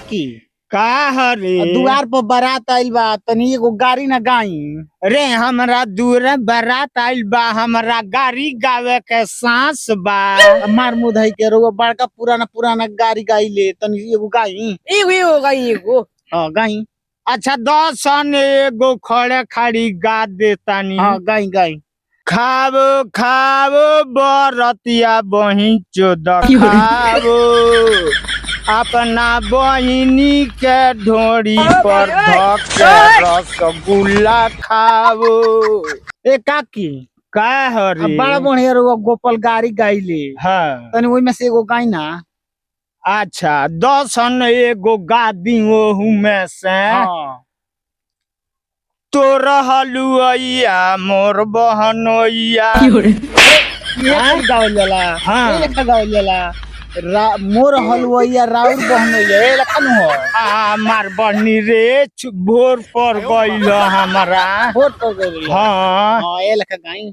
की का हरे दुआर पर बारात आइल बा तनी एगो गाड़ी ना गाई। रे हमरा दूर बारात आइल बा, हमरा गाड़ी गावे के सांस बा। मार मुधई के रोग बड़का पुराना पुराना गाड़ी गाई ले तनी एगो गाई। एगो हाँ गाई। अच्छा 10 एगो खड़े खड़ी गा देतानी। हाँ गाई गाई। खाबो खाबो बरतिया बही चोद खाबो, अपना बहिनी के ढोरी पर धक के रसगुल्ला खाबो। ए काकी का हरे बड़ा बढ़िया रोग गोपाल गाड़ी गाई ले हाँ तनी ओई में से एगो गाई ना। अच्छा 10 एगो गा दी ओहू में से। हाँ तोर हलुआइया मोर बहनोइया। ये गावल जाला। हाँ। ये लेखा गावल जाला। मोर हलवैया राउर बहनोइया ए लेखा नु हो। हमार बहनी रे भोर पर गइल हमरा। फोटो गइल। हाँ हाँ ए लेखा गाई।